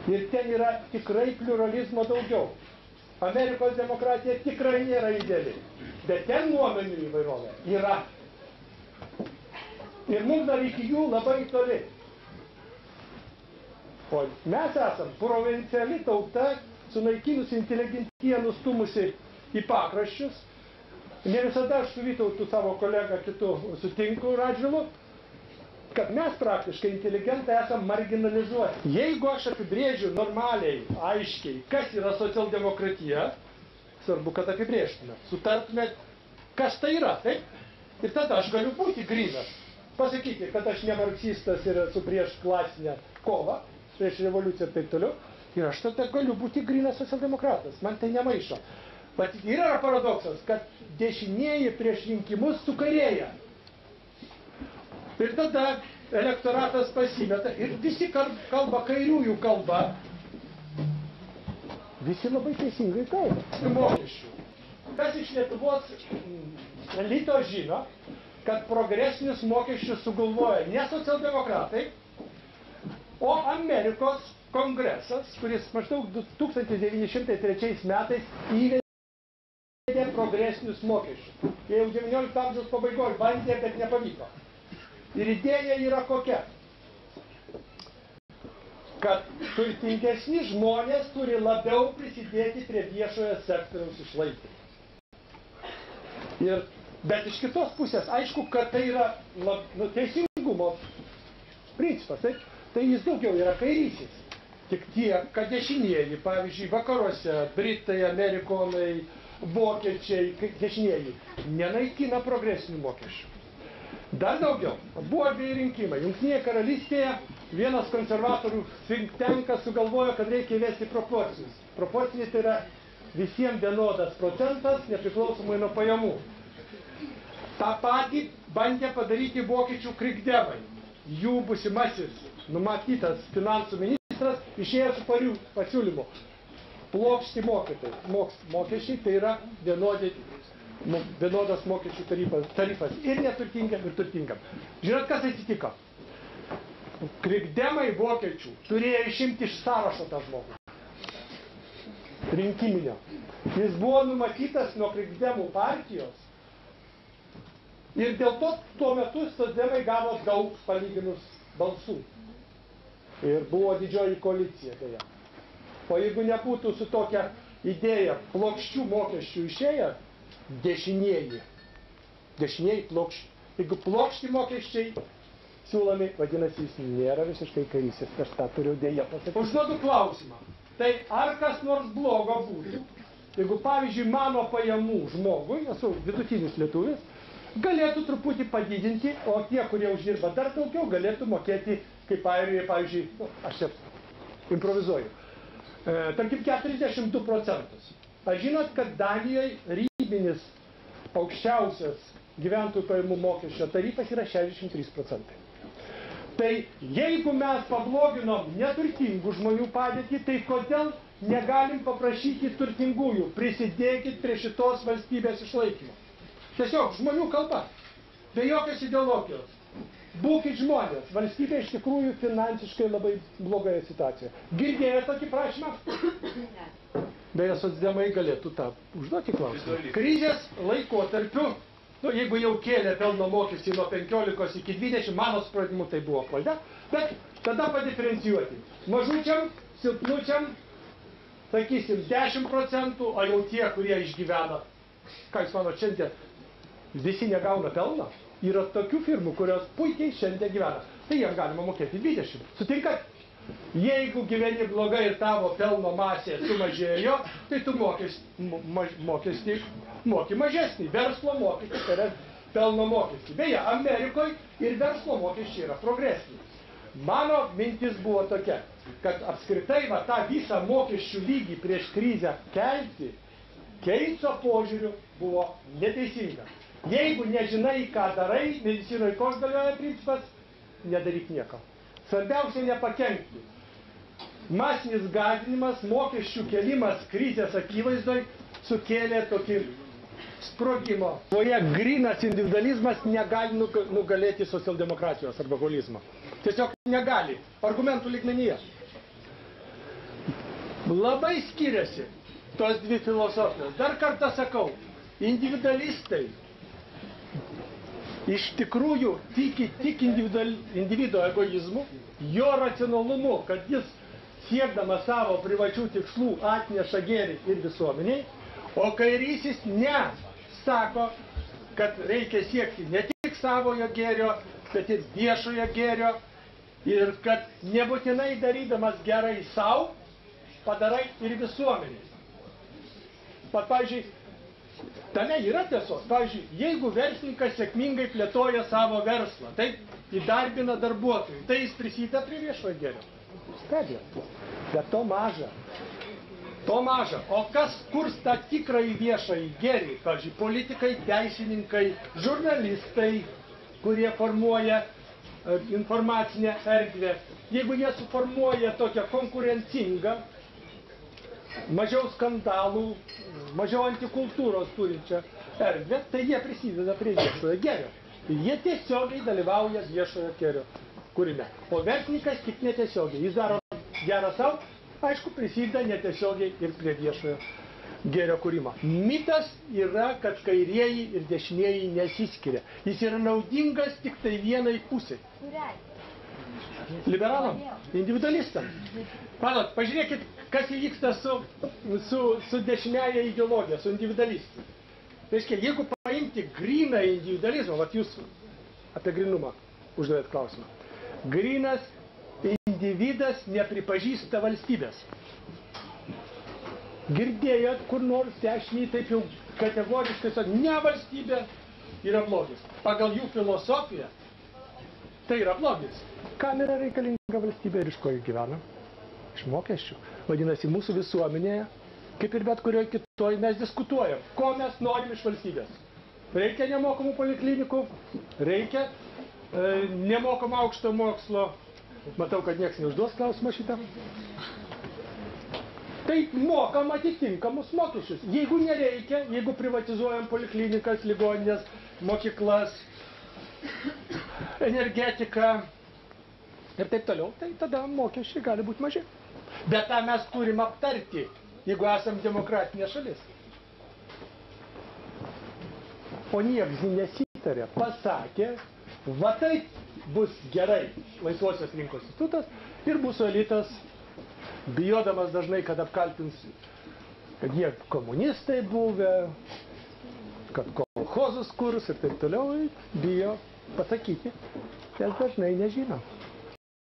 Ir ten yra tikrai pluralizmo daugiau. Amerikos demokratija tikrai nėra ideali. Bet ten nuomonių įvairovė yra. Ir mums dar iki jų labai toli. O mes esam provinciali tauta, sunaikinusi inteligentiją, nustumusi į pakraščius. Ne visada aš su Vytautu savo kolegą kitu sutinku Radžvilu, kad mes praktiškai inteligentai esam marginalizuoti. Jeigu aš apibrėžiu normaliai, aiškiai, kas yra socialdemokratija, svarbu, kad apibrėžtume, sutartume, kas tai yra, taip? Ir tada aš galiu būti grynas. Pasakyti, kad aš ne marksistas ir esu prieš klasinę kovą, prieš revoliuciją ir taip toliau. Ir aš tada galiu būti grynas socialdemokratas. Man tai nemaišo. Bet yra paradoksas, kad dešinieji prieš rinkimus sukairėja. Ir tada elektoratas pasimeta ir visi kalba kairiųjų kalba. Visi labai teisingai kalba. Mokesčių. Kas iš Lietuvos elito žino, kad progresinius mokesčius sugalvoja ne socialdemokratai, o Amerikos kongresas, kuris maždaug 1903 metais įvedė progresinius mokesčius. Jie jau 19 amžiaus pabaigoje bandė, bet nepavyko. Ir idėja yra kokia? Kad turtingesni žmonės turi labiau prisidėti prie viešojo sektoriaus išlaikymą. Bet iš kitos pusės, aišku, kad tai yra teisingumo principas, tai jis daugiau yra kairysis. Tik tiek, kad dešinieji, pavyzdžiui, vakaruose, Britai, Amerikonai, Vokiečiai, dešinieji, nenaikina progresinių mokesčių. Dar daugiau. Buvo dviejų rinkimai. Jungtinėje karalystėje vienas konservatorių think tankas sugalvojo, kad reikia įvesti proporcijas. Proporcijai tai yra visiems vienodas procentas, nepriklausomai nuo pajamų. Ta patį bandė padaryti vokiečių krikdemai. Jų būsimasis numatytas finansų ministras išėjo su pasiūlymu. Plokšti mokesčiai, tai yra vienodas mokesčių tarifas ir neturtingam, ir turtingam. Žinot, kas atsitiko? Krikdemai vokiečių turėjo išimti iš sąrašo tą žmogų. Rinkiminio. Jis buvo numatytas nuo krikdemų partijos. Ir dėl to tuo metu socdemai gavo daug palyginus balsų. Ir buvo didžioji koalicija beje. O jeigu nebūtų su tokia idėja plokščių mokesčių išėję, dešinieji plokščiai. Jeigu plokšti mokesčiai siūlomi, vadinasi, jis nėra visiškai kairysis. Aš tą turiu dėję pasakyti. Užduodu klausimą. Tai ar kas nors blogo būtų, jeigu, pavyzdžiui, mano pajamų žmogui, esu vidutinis lietuvis, galėtų truputį padidinti, o tie, kurie uždirba dar daugiau, galėtų mokėti, kaip Airijoje, pavyzdžiui, aš čia improvizuoju, tarkim 42%. Ar žinot, kad Danijoje ribinis aukščiausias gyventojų pajamų mokesčio tarifas yra 63%. Tai jeigu mes pabloginom neturtingų žmonių padėtį, tai kodėl negalim paprašyti turtingųjų, prisidėkit prie šitos valstybės išlaikymo. Tiesiog žmonių kalba, be jokios ideologijos. Būkit žmonės, valstybė iš tikrųjų finansiškai labai blogoje situacijoje. Girdėjo tokį prašymą? Beje, socdemai galėtų tą užduoti klausimą. Krizės laikotarpiu, jeigu jau kėlė pelno mokestį nuo 15 iki 20, mano supratimu tai buvo klaida, bet tada padiferencijuoti. Mažučiam, silpnučiam, sakysim, 10%, o jau tie, kurie išgyvena, ką jūs manot, šiandien visi negauna pelno. Yra tokių firmų, kurios puikiai šiandien gyvena. Tai jiems galima mokėti 20. Sutinkat? Jeigu gyveni blogai ir tavo pelno masė sumažėjo, tai tu mokestį moki mažesnį. Verslo mokestį, tai yra pelno mokestį. Beje, Amerikoje ir verslo mokesčiai yra progresiniai. Mano mintis buvo tokia, kad apskritai tą visą mokesčių lygį prieš krizę kelti, Keitso požiūriu buvo neteisinga. Jeigu nežinai, ką darai, medicinoje koks galioja principas, nedaryk nieko. Svarbiausia nepakenkti. Masinis gąsdinimas, mokesčių kėlimas krizės akivaizdoj sukėlė tokį sprogimo. Toje grynas individualizmas negali nugalėti socialdemokratijos arba holizmo. Tiesiog negali. Argumentų lygmenyje. Labai skiriasi tos dvi filosofijos. Dar kartą sakau, individualistai iš tikrųjų tiki tik individo egoizmu, jo racionalumu, kad jis siekdamas savo privačių tikslų atneša gėrį ir visuomeniai, o kairysis ne, sako, kad reikia siekti ne tik savojo gėrio, bet ir viešojo gėrio ir kad nebūtinai darydamas gerai savo, padarai ir visuomeniai. Pavyzdžiui, tame yra tiesos. Pavyzdžiui, jeigu verslininkas sėkmingai plėtoja savo verslą, tai įdarbina darbuotojų, tai jis prisideda prie viešojo gėrio. Stebė. Bet to maža. To maža. O kas kurs tą tikrąjį viešąjį gėrį? Pavyzdžiui, politikai, teisininkai, žurnalistai, kurie formuoja informacinę erdvę. Jeigu jie suformuoja tokią konkurencingą, mažiau skandalų, mažiau antikultūros turinčią erdvę, tai jie prisideda prie viešojo gėrio. Jie tiesiogiai dalyvauja viešojo gėrio kūrime. O verslininkas tik netiesiogiai. Jis daro gerą savo, aišku, prisideda netiesiogiai ir prie viešojo gėrio kūrimo. Mitas yra, kad kairieji ir dešinieji nesiskiria. Jis yra naudingas tik tai vienai pusei. Liberalam, individualistam. Manot, pažiūrėkit, kas įvyksta su dešiniaja ideologija, su individualistais. Reiškia, jeigu paimti gryną individualizmą, vat jūs apie grynumą uždavėt klausimą. Grynas individas nepripažįsta valstybės. Girdėjot, kur nors dešiniai taip jau kategoriškai sako, ne valstybė yra blogis. Pagal jų filosofiją tai yra blogis. Kam yra reikalinga valstybė ir iš ko jį gyvena? Iš mokesčių. Vadinasi, mūsų visuomenėje, kaip ir bet kurioje kitoje, mes diskutuojam, ko mes norim iš valstybės. Reikia nemokamų poliklinikų, reikia nemokamą aukšto mokslo. Matau, kad nieks neužduos klausimą šitą. Tai mokam atitinkamus mokesčius. Jeigu nereikia, jeigu privatizuojam poliklinikas, ligoninės, mokyklas, energetiką ir taip toliau, tai tada mokesčiai gali būti maži. Bet tą mes turim aptarti, jeigu esam demokratinė šalis. O nieks nesitarė, pasakė, va taip bus gerai laisvosios rinkos institutas ir bus elitas, bijodamas dažnai, kad apkaltins, kad jie komunistai buvę, kad kolchozus kurs ir taip toliau, bijo pasakyti, nes dažnai nežino.